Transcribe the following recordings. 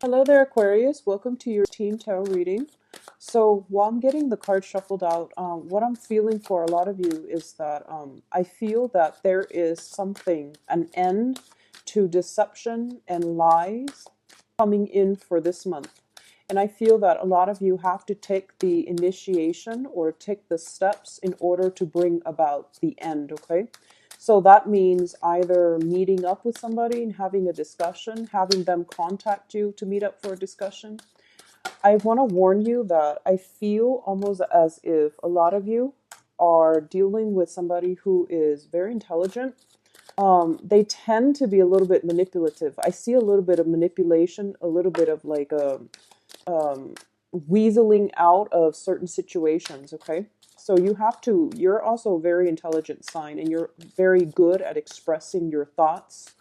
Hello there, Aquarius. Welcome to your Team Tarot reading. So, while I'm getting the cards shuffled out, what I'm feeling for a lot of you is that I feel that there is something, an end to deception and lies coming in for this month. And I feel that a lot of you have to take the initiation or take the steps in order to bring about the end, okay? So that means either meeting up with somebody and having a discussion, having them contact you to meet up for a discussion. I want to warn you that I feel almost as if a lot of you are dealing with somebody who is very intelligent. They tend to be a little bit manipulative. I see a little bit of manipulation, a little bit of like a um, weaseling out of certain situations, okay? So you're also a very intelligent sign and you're very good at expressing your thoughts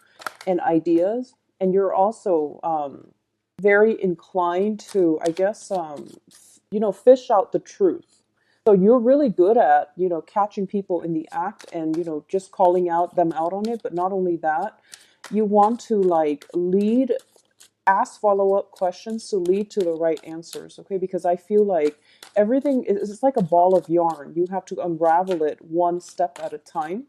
and ideas. And you're also very inclined to, I guess, fish out the truth. So you're really good at, catching people in the act and, just calling out them out on it. But not only that, you want to like ask follow-up questions to lead to the right answers, okay? Because I feel like everything is it's like a ball of yarn. You have to unravel it one step at a time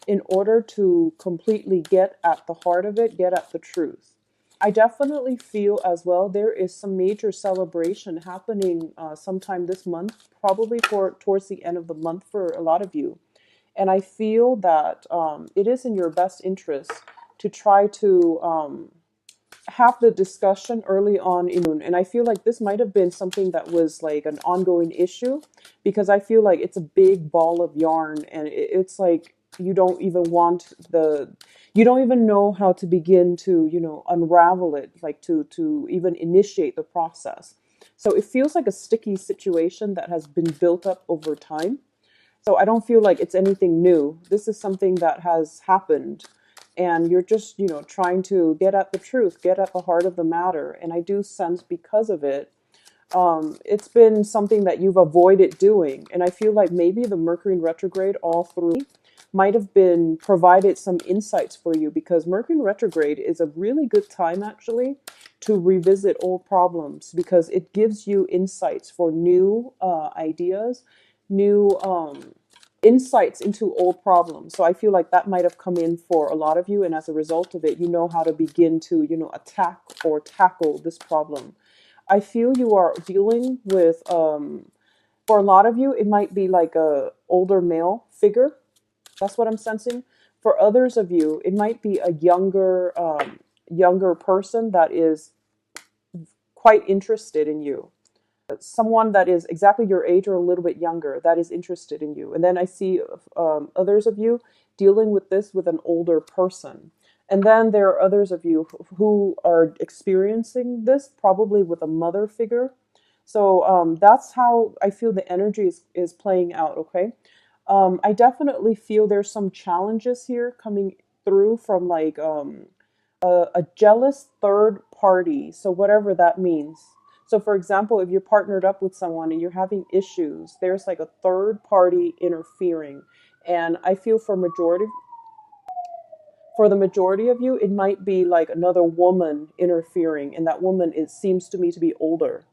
in order to completely get at the heart of it, get at the truth. I definitely feel as well there is some major celebration happening sometime this month, probably for towards the end of the month for a lot of you. And I feel that it is in your best interest to try to have the discussion early on in, and I feel like this might have been something that was like an ongoing issue, because I feel like it's a big ball of yarn and it's like you don't even know how to begin to unravel it, like to even initiate the process. So it feels like a sticky situation that has been built up over time. So I don't feel like it's anything new. This is something that has happened. And you're just, trying to get at the truth, get at the heart of the matter. And I do sense because of it, it's been something that you've avoided doing. And I feel like maybe the Mercury in retrograde, all three, might have been provided some insights for you, because Mercury in retrograde is a really good time actually to revisit old problems, because it gives you insights for new ideas, new insights into old problems. So I feel like that might have come in for a lot of you, and as a result of it, you know how to begin to, attack or tackle this problem. I feel you are dealing with, for a lot of you, it might be like a older male figure. That's what I'm sensing. For others of you, it might be a younger person that is quite interested in you, someone that is exactly your age or a little bit younger that is interested in you. And then I see others of you dealing with this with an older person. And then there are others of you who are experiencing this probably with a mother figure. So that's how I feel the energy is playing out, okay? I definitely feel there's some challenges here coming through from like a jealous third party. So whatever that means. So for example, if you're partnered up with someone and you're having issues, there's like a third party interfering. And I feel for the majority of you, it might be like another woman interfering, and that woman, it seems to me to be older.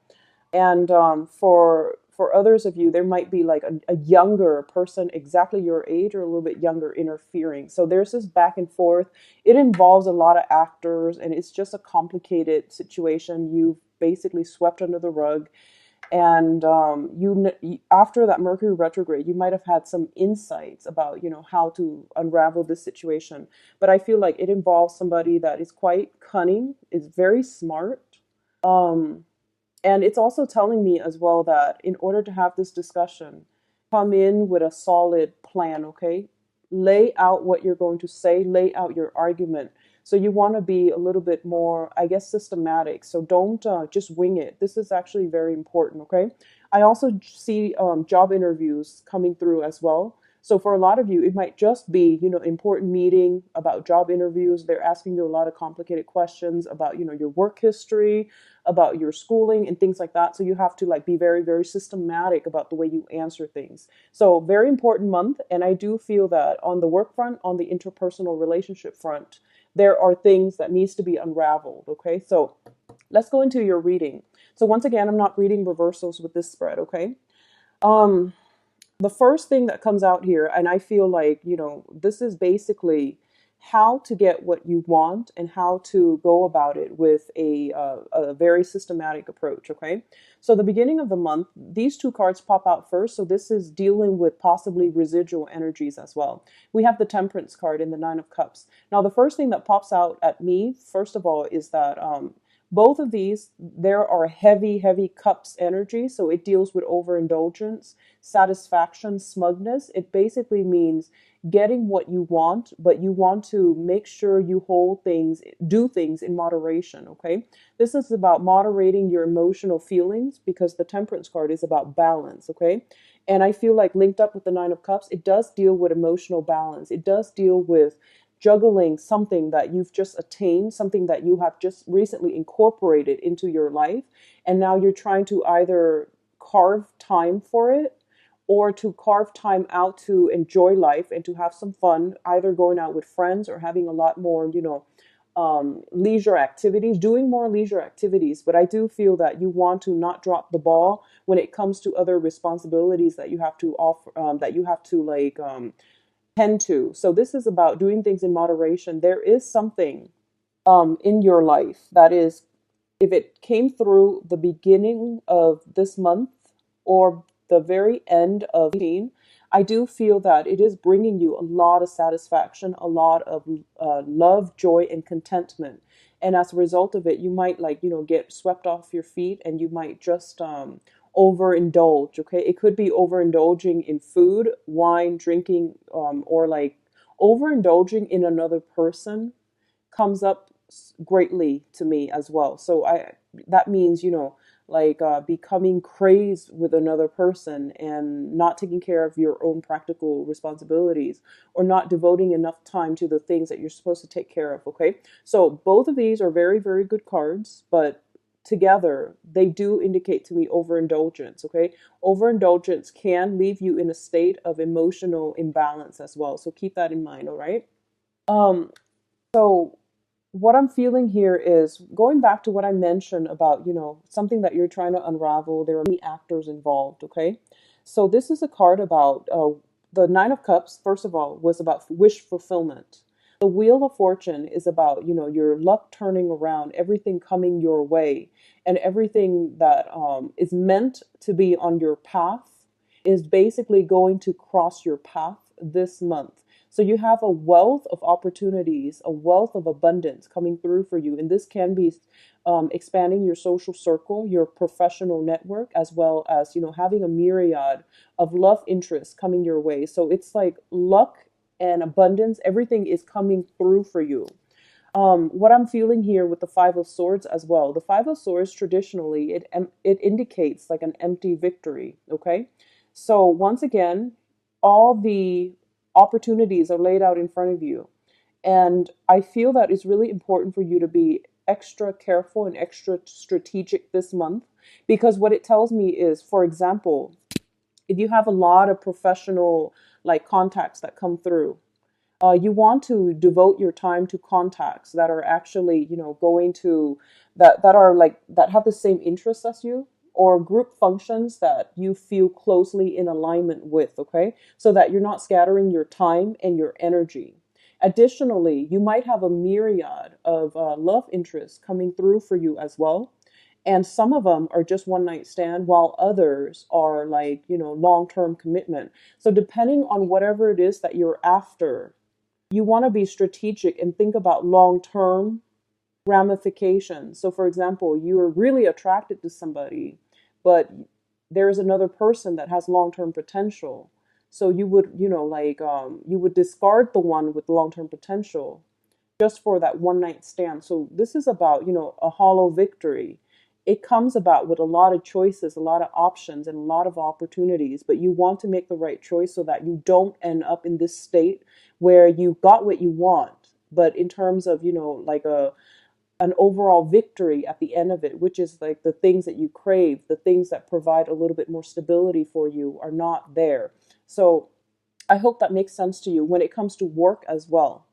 And for others of you, there might be like a younger person, exactly your age or a little bit younger, interfering. So there's this back and forth. It involves a lot of actors, and it's just a complicated situation. You've basically swept under the rug, and after that Mercury retrograde, you might have had some insights about how to unravel this situation. But I feel like it involves somebody that is quite cunning, is very smart. Um, and it's also telling me as well that in order to have this discussion, come in with a solid plan, okay? Lay out what you're going to say, lay out your argument. So you want to be a little bit more, I guess, systematic. So don't just wing it. This is actually very important, okay? I also see job interviews coming through as well. So for a lot of you, it might just be, important meeting about job interviews. They're asking you a lot of complicated questions about, your work history, about your schooling and things like that. So you have to like be very, very systematic about the way you answer things. So very important month. And I do feel that on the work front, on the interpersonal relationship front, there are things that needs to be unraveled. Okay. So let's go into your reading. So once again, I'm not reading reversals with this spread, okay? Um, the first thing that comes out here, and I feel like, this is basically how to get what you want and how to go about it with a very systematic approach, okay? So the beginning of the month, these two cards pop out first. So this is dealing with possibly residual energies as well. We have the Temperance card and the Nine of Cups. Now, the first thing that pops out at me, first of all, is that both of these, there are heavy, heavy cups energy. So it deals with overindulgence, satisfaction, smugness. It basically means getting what you want, but you want to make sure you do things in moderation, okay? This is about moderating your emotional feelings because the Temperance card is about balance, okay? And I feel like linked up with the Nine of Cups, it does deal with emotional balance. It does deal with juggling something that you've just attained, something that you have just recently incorporated into your life, and now you're trying to either carve time for it or to carve time out to enjoy life and to have some fun, either going out with friends or having a lot more, leisure activities, doing more leisure activities. But I do feel that you want to not drop the ball when it comes to other responsibilities that you have to offer, that you have to tend to. So this is about doing things in moderation. There is something in your life that is, if it came through the beginning of this month or the very end of 18, I do feel that it is bringing you a lot of satisfaction, a lot of love, joy, and contentment. And as a result of it, you might get swept off your feet and you might just overindulge. Okay. It could be overindulging in food, wine, drinking, or like overindulging in another person comes up greatly to me as well. So that means, becoming crazed with another person and not taking care of your own practical responsibilities or not devoting enough time to the things that you're supposed to take care of. Okay. So both of these are very, very good cards, but together they do indicate to me overindulgence. Okay. Overindulgence can leave you in a state of emotional imbalance as well. So keep that in mind. All right. Um, so what I'm feeling here is going back to what I mentioned about, something that you're trying to unravel. There are many actors involved, okay? So this is a card about the Nine of Cups, first of all, was about wish fulfillment. The Wheel of Fortune is about, your luck turning around, everything coming your way, and everything that is meant to be on your path is basically going to cross your path this month. So you have a wealth of opportunities, a wealth of abundance coming through for you. And this can be expanding your social circle, your professional network, as well as, having a myriad of love interests coming your way. So it's like luck and abundance, everything is coming through for you. What I'm feeling here with the Five of Swords as well. The Five of Swords traditionally it indicates like an empty victory. Okay, so once again, all the opportunities are laid out in front of you, and I feel that it's really important for you to be extra careful and extra strategic this month because what it tells me is, for example, if you have a lot of professional like contacts that come through, you want to devote your time to contacts that are actually, going to that are like that have the same interests as you or group functions that you feel closely in alignment with, okay? So that you're not scattering your time and your energy. Additionally, you might have a myriad of love interests coming through for you as well. And some of them are just one night stand, while others are like, long term commitment. So, depending on whatever it is that you're after, you want to be strategic and think about long-term ramifications. So for example, you are really attracted to somebody, but there's another person that has long-term potential. So you would, you would discard the one with long-term potential just for that one night stand. So this is about, a hollow victory. It comes about with a lot of choices, a lot of options, and a lot of opportunities, but you want to make the right choice so that you don't end up in this state where you got what you want, but in terms of, like an overall victory at the end of it, which is like the things that you crave, the things that provide a little bit more stability for you are not there. So I hope that makes sense to you when it comes to work as well.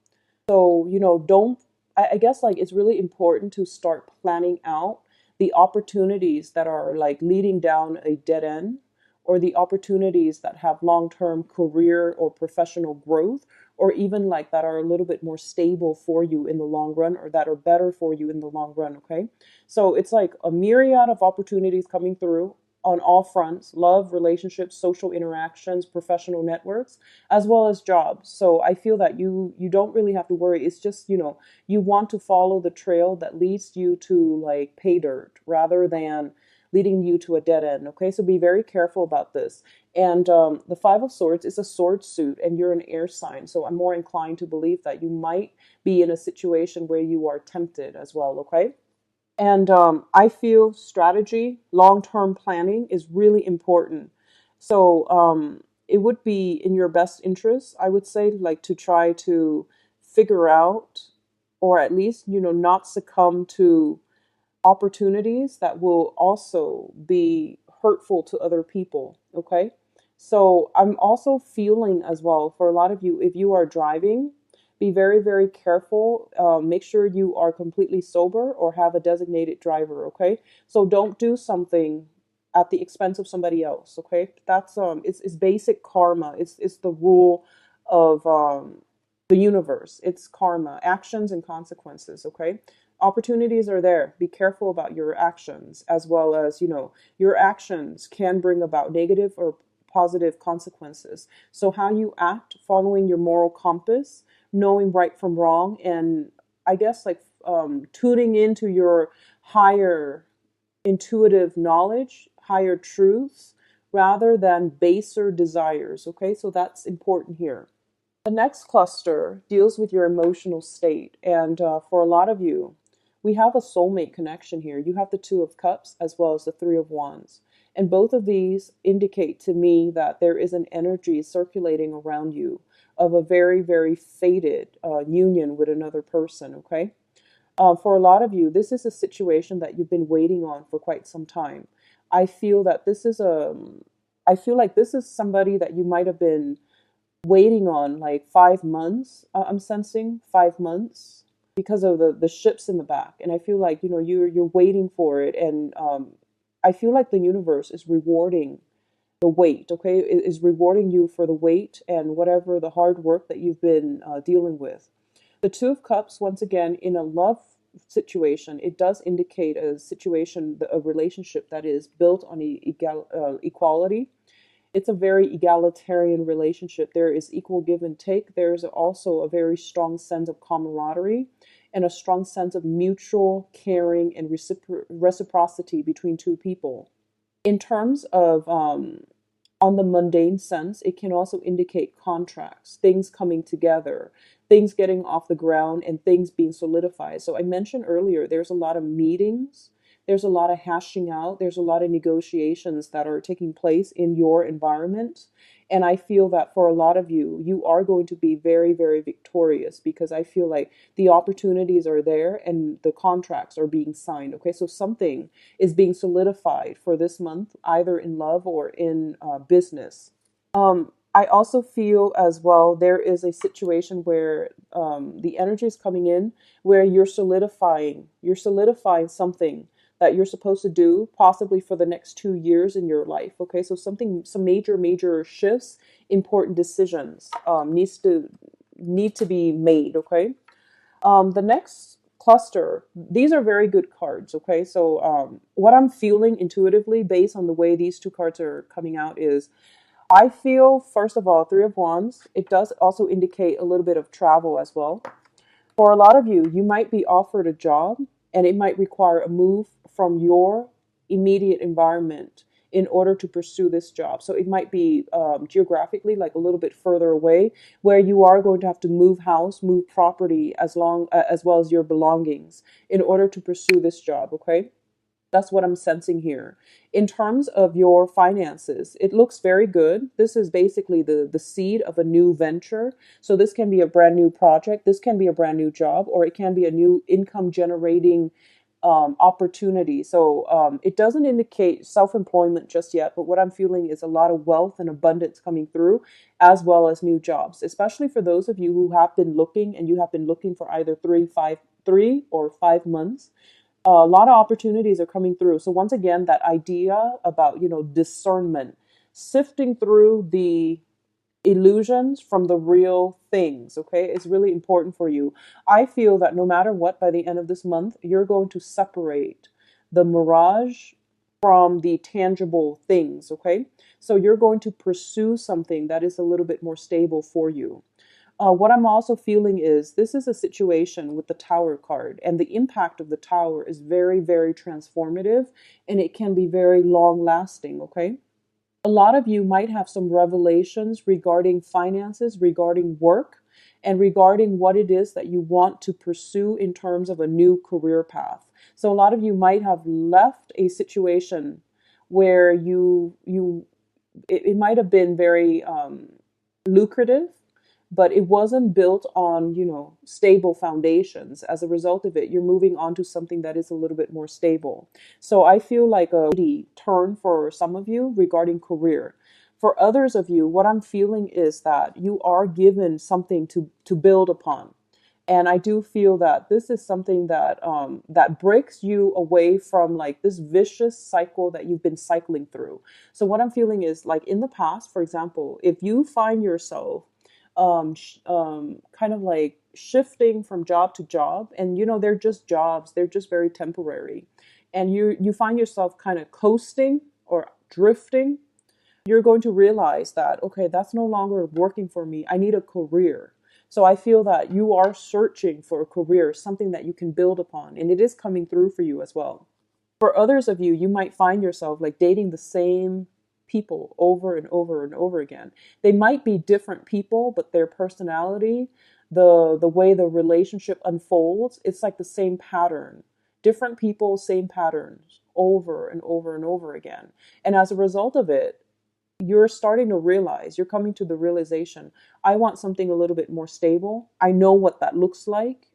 So, don't, I guess like it's really important to start planning out the opportunities that are like leading down a dead end, or the opportunities that have long-term career or professional growth, or even like that are a little bit more stable for you in the long run, or that are better for you in the long run. Okay, so it's like a myriad of opportunities coming through on all fronts: love, relationships, social interactions, professional networks, as well as jobs. So I feel that you don't really have to worry. It's just, you want to follow the trail that leads you to like pay dirt rather than leading you to a dead end. Okay, so be very careful about this. And the Five of Swords is a sword suit, and you're an air sign. So I'm more inclined to believe that you might be in a situation where you are tempted as well. Okay. And I feel strategy, long term planning is really important. So it would be in your best interest, I would say, like to try to figure out, or at least, not succumb to opportunities that will also be hurtful to other people. Okay. So I'm also feeling as well for a lot of you, if you are driving, be very, very careful. Make sure you are completely sober or have a designated driver. Okay. So don't do something at the expense of somebody else. Okay. That's it's basic karma. It's the rule of the universe. It's karma, actions and consequences. Okay. Opportunities are there. Be careful about your actions, as well as, your actions can bring about negative or positive consequences. So how you act, following your moral compass, knowing right from wrong, and I guess like tuning into your higher intuitive knowledge, higher truths, rather than baser desires. Okay, so that's important here. The next cluster deals with your emotional state. And for a lot of you, we have a soulmate connection here. You have the Two of Cups as well as the Three of Wands. And both of these indicate to me that there is an energy circulating around you of a very, very fated union with another person, okay? For a lot of you, this is a situation that you've been waiting on for quite some time. I feel that I feel like this is somebody that you might have been waiting on like 5 months. I'm sensing 5 months because of the ships in the back, and I feel like you're waiting for it, and I feel like the universe is rewarding the wait. Okay, it is rewarding you for the wait and whatever the hard work that you've been dealing with. The Two of Cups, once again, in a love situation, it does indicate a situation, a relationship that is built on equality. It's a very egalitarian relationship. There is equal give and take. There is also a very strong sense of camaraderie and a strong sense of mutual caring and reciprocity between two people. In terms of on the mundane sense, it can also indicate contracts, things coming together, things getting off the ground, and things being solidified. So I mentioned earlier, there's a lot of meetings, there's a lot of hashing out, there's a lot of negotiations that are taking place in your environment. And I feel that for a lot of you, you are going to be very, very victorious, because I feel like the opportunities are there and the contracts are being signed. Okay, so something is being solidified for this month, either in love or in business. I also feel as well there is a situation where the energy is coming in where you're solidifying something that you're supposed to do possibly for the next 2 years in your life. Okay, so some major shifts, important decisions need to be made. Okay, the next cluster, these are very good cards. Okay, so what I'm feeling intuitively based on the way these two cards are coming out is, I feel, first of all, Three of Wands, it does also indicate a little bit of travel as well. For a lot of you, you might be offered a job, and it might require a move from your immediate environment in order to pursue this job. So it might be geographically like a little bit further away, where you are going to have to move house, move property, as well as your belongings in order to pursue this job. Okay. That's what I'm sensing here. In terms of your finances, it looks very good. This is basically the seed of a new venture. So this can be a brand new project. This can be a brand new job, or it can be a new income generating opportunity. So it doesn't indicate self-employment just yet, but what I'm feeling is a lot of wealth and abundance coming through, as well as new jobs, especially for those of you who have been looking, and you have been looking for either 3 or 5 months. A lot of opportunities are coming through. So once again, that idea about, discernment, sifting through the illusions from the real things, okay, is really important for you. I feel that no matter what, by the end of this month, you're going to separate the mirage from the tangible things, okay? So you're going to pursue something that is a little bit more stable for you. What I'm also feeling is this is a situation with the Tower card, and the impact of the Tower is very, very transformative, and it can be very long lasting, okay? A lot of you might have some revelations regarding finances, regarding work, and regarding what it is that you want to pursue in terms of a new career path. So a lot of you might have left a situation where it might have been very lucrative, but it wasn't built on, stable foundations. As a result of it, you're moving on to something that is a little bit more stable. So I feel like a turn for some of you regarding career. For others of you, what I'm feeling is that you are given something to build upon. And I do feel that this is something that breaks you away from like this vicious cycle that you've been cycling through. So what I'm feeling is like in the past, for example, if you find yourself kind of like shifting from job to job, and they're just jobs, they're just very temporary, and you find yourself kind of coasting or drifting, you're going to realize that, okay, that's no longer working for me. I need a career. So I feel that you are searching for a career, something that you can build upon, and it is coming through for you as well. For others of you, you might find yourself like dating the same people over and over and over again. They might be different people, but their personality, the way the relationship unfolds, it's like the same pattern. Different people, same patterns over and over and over again. And as a result of it, you're starting to realize, you're coming to the realization, I want something a little bit more stable. I know what that looks like.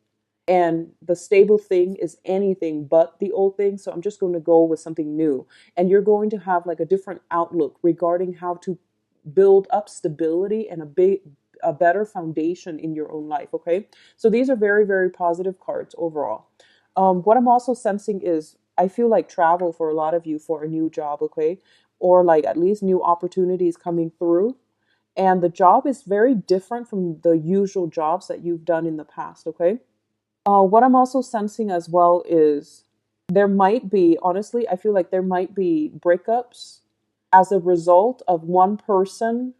And the stable thing is anything but the old thing. So I'm just going to go with something new. And you're going to have like a different outlook regarding how to build up stability and a better foundation in your own life. Okay. So these are very, very positive cards overall. What I'm also sensing is I feel like travel for a lot of you for a new job. Okay. Or like at least new opportunities coming through. And the job is very different from the usual jobs that you've done in the past. Okay. What I'm also sensing as well is there might be, honestly, I feel like there might be breakups as a result of one person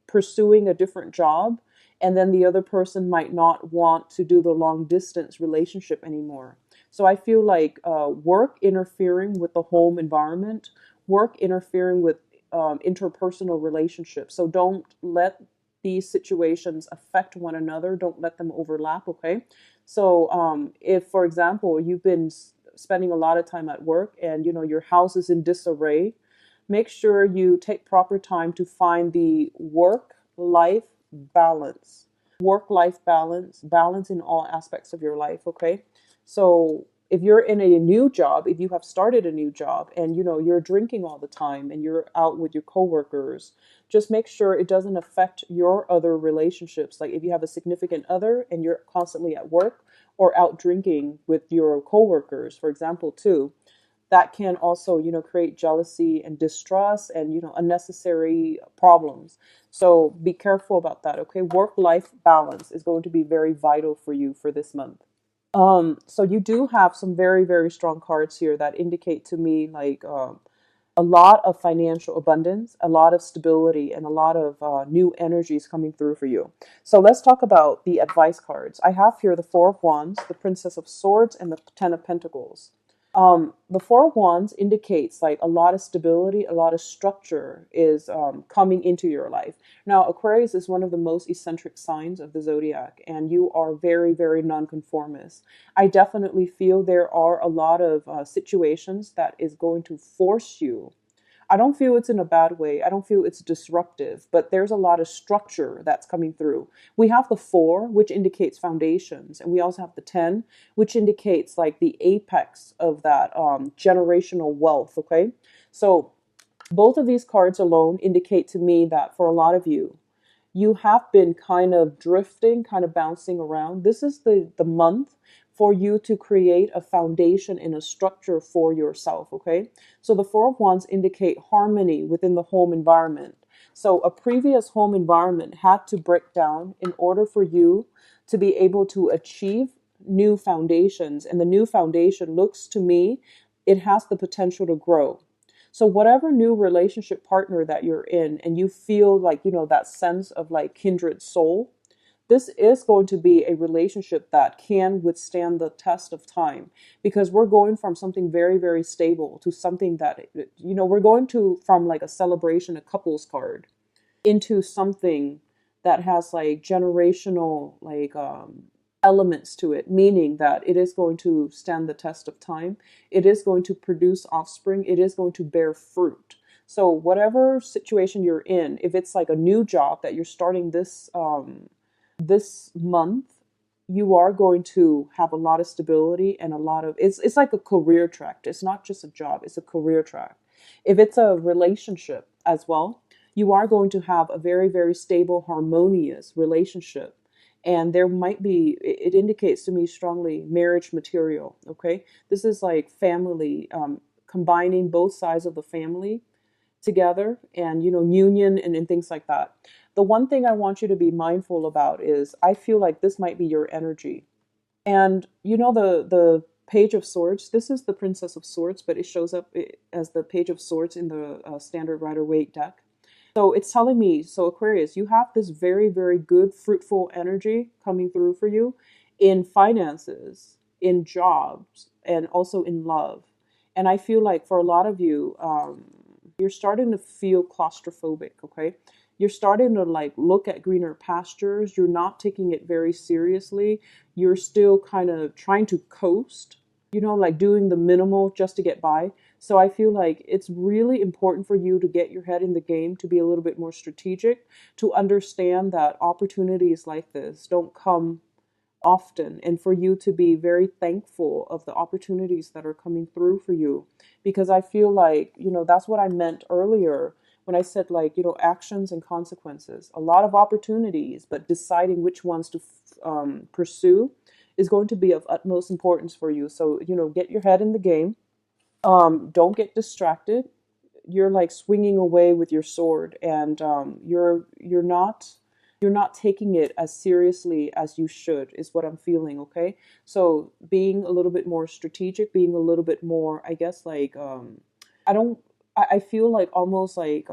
pursuing a different job, and then the other person might not want to do the long distance relationship anymore. So I feel like work interfering with the home environment, work interfering with interpersonal relationships. So don't let these situations affect one another. Don't let them overlap, okay? So if, for example, you've been spending a lot of time at work and, your house is in disarray, make sure you take proper time to find the work-life balance. Work-life balance, balance in all aspects of your life, okay? So if you're in a new job, if you have started a new job and you're drinking all the time and you're out with your coworkers, just make sure it doesn't affect your other relationships. Like if you have a significant other and you're constantly at work or out drinking with your coworkers, for example, too, that can also, create jealousy and distrust and, unnecessary problems. So be careful about that, okay? Work-life balance is going to be very vital for you for this month. So you do have some very, very strong cards here that indicate to me like a lot of financial abundance, a lot of stability, and a lot of new energies coming through for you. So let's talk about the advice cards. I have here the Four of Wands, the Princess of Swords, and the Ten of Pentacles. The Four of Wands indicates like a lot of stability, a lot of structure is coming into your life. Now, Aquarius is one of the most eccentric signs of the zodiac, and you are very, very nonconformist. I definitely feel there are a lot of situations that is going to force you. I don't feel it's in a bad way. I don't feel it's disruptive, but there's a lot of structure that's coming through. We have the 4, which indicates foundations, and we also have the 10, which indicates like the apex of that generational wealth, okay? So both of these cards alone indicate to me that for a lot of you, you have been kind of drifting, kind of bouncing around. This is the month for you to create a foundation and a structure for yourself, okay? So the Four of Wands indicate harmony within the home environment. So a previous home environment had to break down in order for you to be able to achieve new foundations. And the new foundation looks to me, it has the potential to grow. So whatever new relationship partner that you're in and you feel like, that sense of like kindred soul, this is going to be a relationship that can withstand the test of time, because we're going from something very, very stable to something that, we're going to from like a celebration, a couples card, into something that has like generational like elements to it, meaning that it is going to stand the test of time. It is going to produce offspring. It is going to bear fruit. So whatever situation you're in, if it's like a new job that you're starting this month, you are going to have a lot of stability and a lot of it's like a career track. It's not just a job, it's a career track. If it's a relationship as well, you are going to have a very, very stable, harmonious relationship. And there might be, it indicates to me strongly, marriage material. Okay, this is like family, combining both sides of the family together, and union, and things like that. The one thing I want you to be mindful about is, I feel like this might be your energy. And the Page of Swords, this is the Princess of Swords, but it shows up as the Page of Swords in the standard Rider-Waite deck. So it's telling me, so Aquarius, you have this very, very good, fruitful energy coming through for you in finances, in jobs, and also in love. And I feel like for a lot of you, you're starting to feel claustrophobic, okay? You're starting to like look at greener pastures. You're not taking it very seriously. You're still kind of trying to coast, like doing the minimal just to get by. So I feel like it's really important for you to get your head in the game, to be a little bit more strategic, to understand that opportunities like this don't come often, and for you to be very thankful of the opportunities that are coming through for you. Because I feel like, that's what I meant earlier when I said like, actions and consequences. A lot of opportunities, but deciding which ones to pursue is going to be of utmost importance for you. So, get your head in the game. Don't get distracted. You're like swinging away with your sword, and you're not taking it as seriously as you should, is what I'm feeling. Okay, so being a little bit more strategic, being a little bit more, I guess, like I don't. I feel like almost like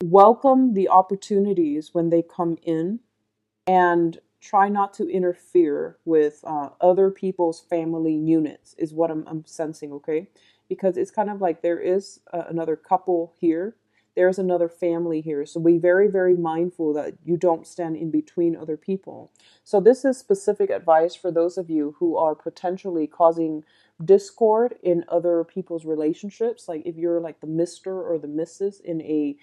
welcome the opportunities when they come in, and try not to interfere with other people's family units, is what I'm sensing, okay? Because it's kind of like there is another couple here. There's another family here. So be very, very mindful that you don't stand in between other people. So this is specific advice for those of you who are potentially causing discord in other people's relationships. Like if you're like the Mr. or the Mrs. in a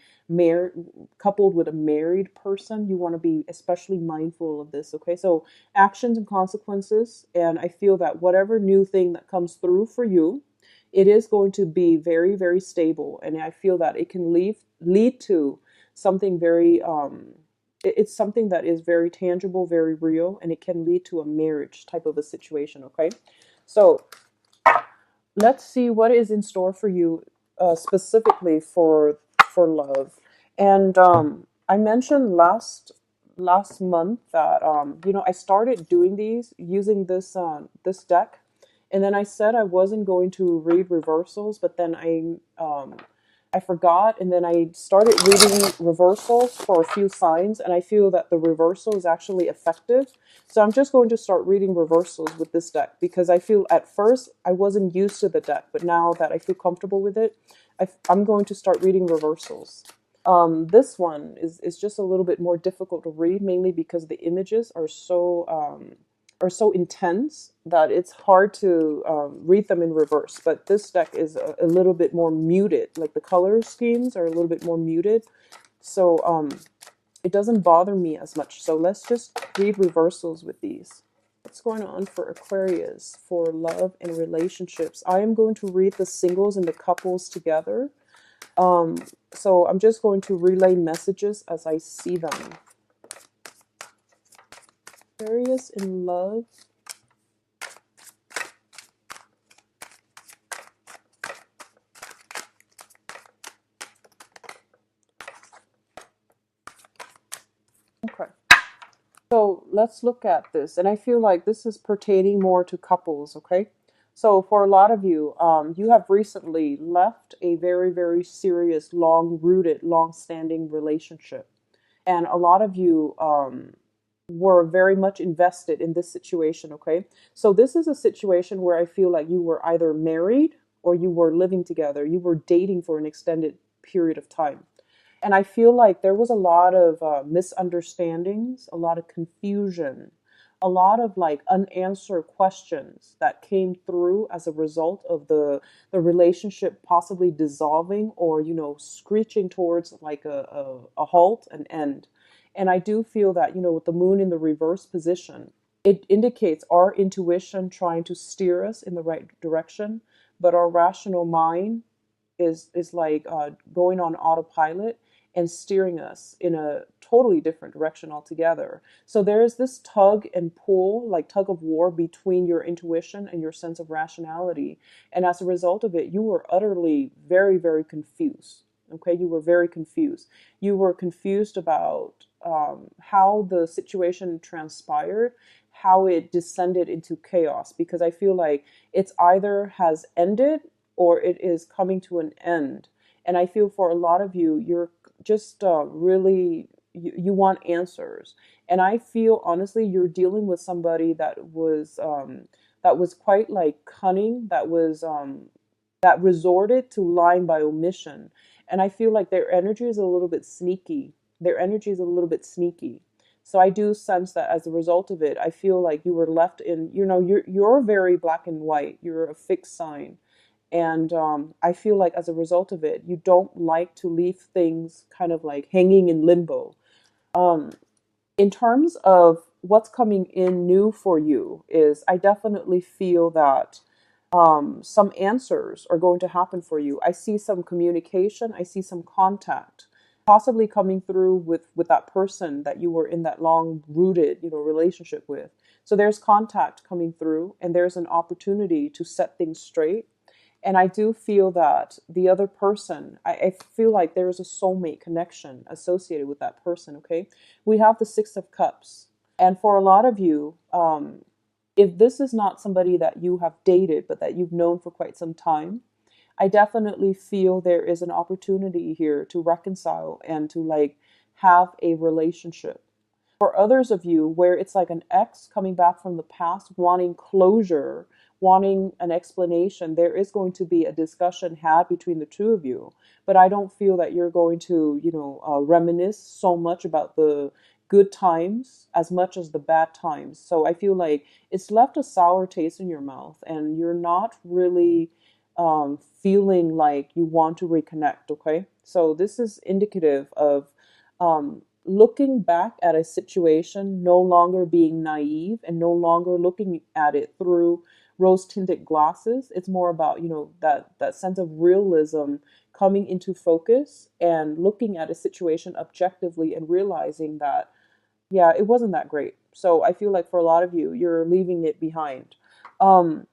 coupled with a married person, you want to be especially mindful of this. Okay, so actions and consequences. And I feel that whatever new thing that comes through for you, it is going to be very, very stable. And I feel that it can lead to something very, it's something that is very tangible, very real, and it can lead to a marriage type of a situation, okay? So let's see what is in store for you specifically for love. And I mentioned last month that I started doing these using this deck, and then I said I wasn't going to read reversals, but then I forgot, and then I started reading reversals for a few signs, and I feel that the reversal is actually effective. So I'm just going to start reading reversals with this deck, because I feel at first I wasn't used to the deck, but now that I feel comfortable with it, I'm going to start reading reversals. This one is just a little bit more difficult to read, mainly because the images are so intense that it's hard to read them in reverse. But this deck is a little bit more muted, like the color schemes are a little bit more muted, so it doesn't bother me as much. So let's just read reversals with these. What's going on for Aquarius for love and relationships? I am going to read the singles and the couples together. So I'm just going to relay messages as I see them. Aquarius in love So let's look at this. And I feel like this is pertaining more to couples, okay? So for a lot of you, you have recently left a very, very serious, long rooted, long standing relationship. And a lot of you were very much invested in this situation, okay? So this is a situation where I feel like you were either married or you were living together, you were dating for an extended period of time. And I feel like there was a lot of misunderstandings, a lot of confusion, a lot of like unanswered questions that came through as a result of the relationship possibly dissolving or screeching towards like a halt, an end. And I do feel that with the moon in the reverse position, it indicates our intuition trying to steer us in the right direction, but our rational mind is like going on autopilot and steering us in a totally different direction altogether. So there's this tug and pull, like tug of war between your intuition and your sense of rationality. And as a result of it, you were utterly very, very confused. Okay, you were very confused. You were confused about how the situation transpired, how it descended into chaos, because I feel like it's either has ended or it is coming to an end. And I feel for a lot of you, you're just really, you want answers. And I feel honestly, you're dealing with somebody that was quite like cunning, that resorted to lying by omission. And I feel like their energy is a little bit sneaky. Their energy is a little bit sneaky. So I do sense that as a result of it, I feel like you were left in, you're very black and white. You're a fixed sign. And I feel like as a result of it, you don't like to leave things kind of like hanging in limbo. Um, in terms of what's coming in new for you, is I definitely feel that some answers are going to happen for you. I see some communication, I see some contact possibly coming through with that person that you were in that long rooted relationship with. So there's contact coming through and there's an opportunity to set things straight. And I do feel that the other person, I feel like there is a soulmate connection associated with that person, okay? We have the Six of Cups. And for a lot of you, if this is not somebody that you have dated, but that you've known for quite some time, I definitely feel there is an opportunity here to reconcile and to like have a relationship. For others of you, where it's like an ex coming back from the past, wanting closure, wanting an explanation, there is going to be a discussion had between the two of you. But I don't feel that you're going to, reminisce so much about the good times as much as the bad times. So I feel like it's left a sour taste in your mouth, and you're not really feeling like you want to reconnect. Okay, so this is indicative of looking back at a situation, no longer being naive and no longer looking at it through rose tinted glasses. It's more about, that sense of realism coming into focus and looking at a situation objectively and realizing that, yeah, it wasn't that great. So I feel like for a lot of you, you're leaving it behind. Um,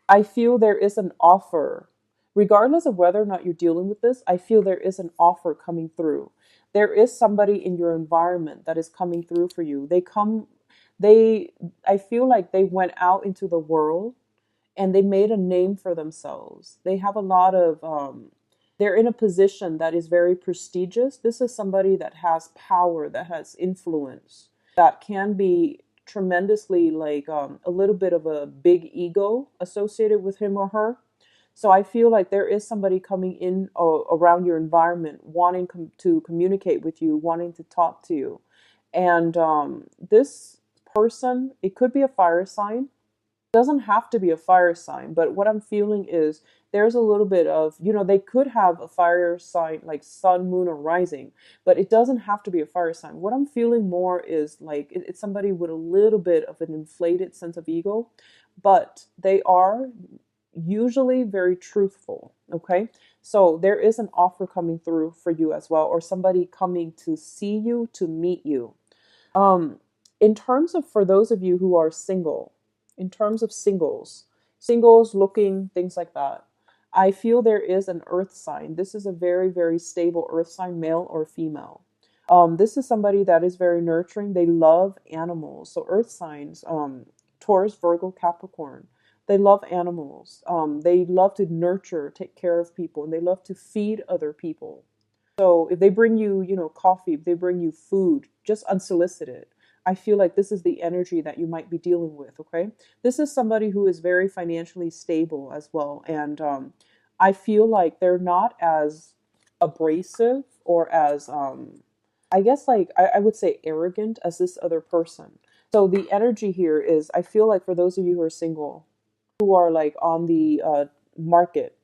I feel there is an offer. Regardless of whether or not you're dealing with this, I feel there is an offer coming through. There is somebody in your environment that is coming through for you. They, I feel like they went out into the world and they made a name for themselves. They have a lot of, they're in a position that is very prestigious. This is somebody that has power, that has influence, that can be tremendously like a little bit of a big ego associated with him or her. So I feel like there is somebody coming in around your environment, wanting to communicate with you, wanting to talk to you. And this person, it could be a fire sign, doesn't have to be a fire sign, but what I'm feeling is there's a little bit of, they could have a fire sign like sun, moon, or rising, but it doesn't have to be a fire sign. What I'm feeling more is like it's somebody with a little bit of an inflated sense of ego, but they are usually very truthful. Okay. So there is an offer coming through for you as well, or somebody coming to see you, to meet you. Um, in terms of, for those of you who are single, in terms of singles looking, things like that, I feel there is an earth sign. This is a very, very stable earth sign, male or female. This is somebody that is very nurturing. They love animals. So earth signs, Taurus, Virgo, Capricorn, they love animals. They love to nurture, take care of people, and they love to feed other people. So if they bring you, coffee, if they bring you food, just unsolicited, I feel like this is the energy that you might be dealing with. Okay, this is somebody who is very financially stable as well, and I feel like they're not as abrasive or as I guess like I would say arrogant as this other person. So the energy here is, I feel like for those of you who are single, who are like on the market,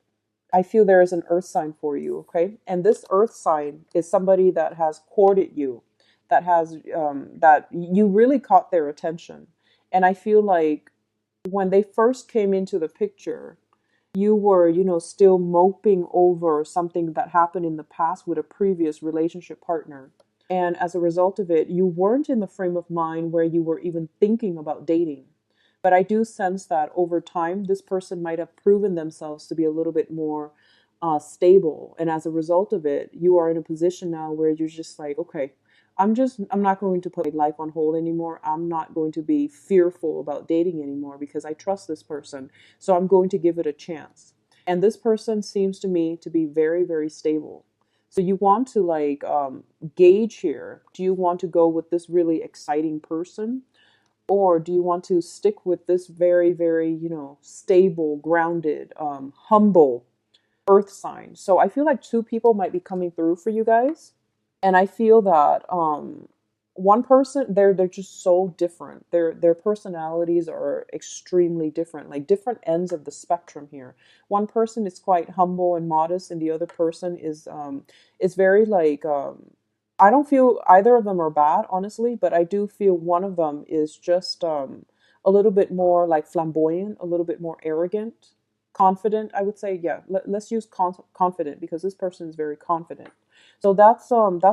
I feel there is an earth sign for you, okay? And this earth sign is somebody that has courted you, that you really caught their attention. And I feel like when they first came into the picture, you were, still moping over something that happened in the past with a previous relationship partner. And as a result of it, you weren't in the frame of mind where you were even thinking about dating. But I do sense that over time, this person might have proven themselves to be a little bit more stable. And as a result of it, you are in a position now where you're just like, okay, I'm not going to put my life on hold anymore. I'm not going to be fearful about dating anymore because I trust this person. So I'm going to give it a chance. And this person seems to me to be very, very stable. So you want to like gauge here. Do you want to go with this really exciting person? Or do you want to stick with this very, very, stable, grounded, humble earth sign? So I feel like two people might be coming through for you guys. And I feel that one person, they're just so different. Their personalities are extremely different, like different ends of the spectrum here. One person is quite humble and modest, and the other person is very like I don't feel either of them are bad, honestly, but I do feel one of them is just a little bit more like flamboyant, a little bit more arrogant, confident. I would say, yeah. Let's use confident because this person is very confident. So that's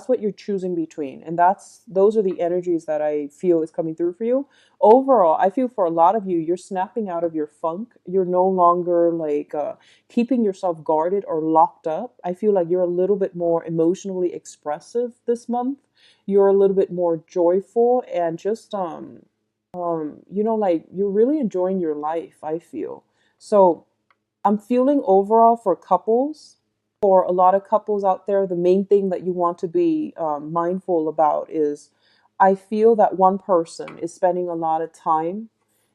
what you're choosing between, and those are the energies that I feel is coming through for you. Overall, I feel for a lot of you, you're snapping out of your funk. You're no longer like keeping yourself guarded or locked up. I feel like you're a little bit more emotionally expressive this month. You're a little bit more joyful and just like you're really enjoying your life, I feel. So I'm feeling overall for couples, for a lot of couples out there, the main thing that you want to be mindful about is I feel that one person is spending a lot of time,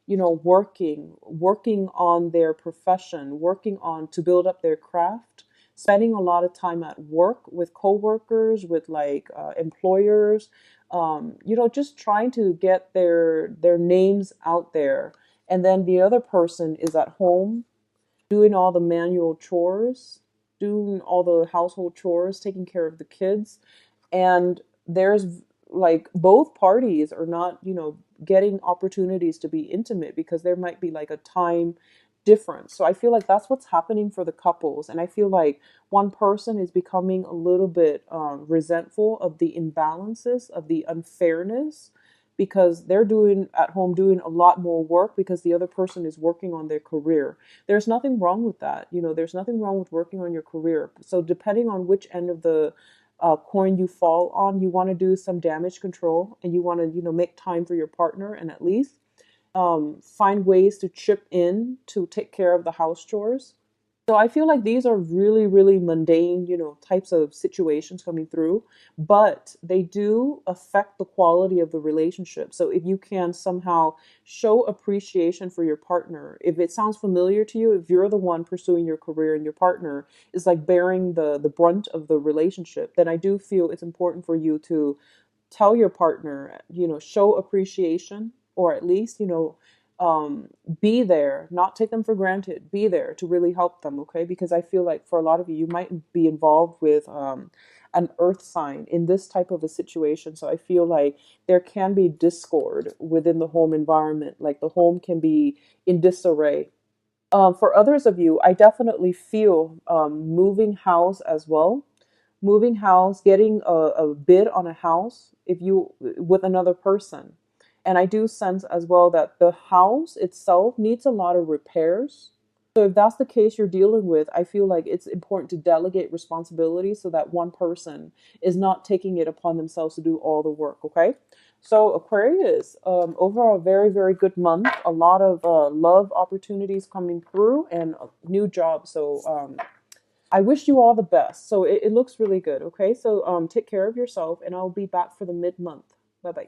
working on their profession, working on to build up their craft, spending a lot of time at work with coworkers, with like employers, just trying to get their names out there. And then the other person is at home doing all the manual chores, doing all the household chores, taking care of the kids. And there's like both parties are not, getting opportunities to be intimate because there might be like a time difference. So I feel like that's what's happening for the couples. And I feel like one person is becoming a little bit resentful of the imbalances, of the unfairness, because they're doing at home doing a lot more work because the other person is working on their career. There's nothing wrong with that. There's nothing wrong with working on your career. So depending on which end of the coin you fall on, you want to do some damage control and you want to, make time for your partner and at least find ways to chip in to take care of the house chores. So I feel like these are really, really mundane, types of situations coming through, but they do affect the quality of the relationship. So if you can somehow show appreciation for your partner, if it sounds familiar to you, if you're the one pursuing your career and your partner is like bearing the brunt of the relationship, then I do feel it's important for you to tell your partner, show appreciation, or at least, be there, not take them for granted, be there to really help them, okay? Because I feel like for a lot of you, you might be involved with an earth sign in this type of a situation. So I feel like there can be discord within the home environment, like the home can be in disarray. For others of you, I definitely feel moving house as well. Moving house, getting a bid on a house if you with another person. And I do sense as well that the house itself needs a lot of repairs. So if that's the case you're dealing with, I feel like it's important to delegate responsibility so that one person is not taking it upon themselves to do all the work. Okay. So Aquarius, overall, very, very good month. A lot of love opportunities coming through and a new job. So I wish you all the best. So it looks really good. Okay. So take care of yourself, and I'll be back for the mid month. Bye bye.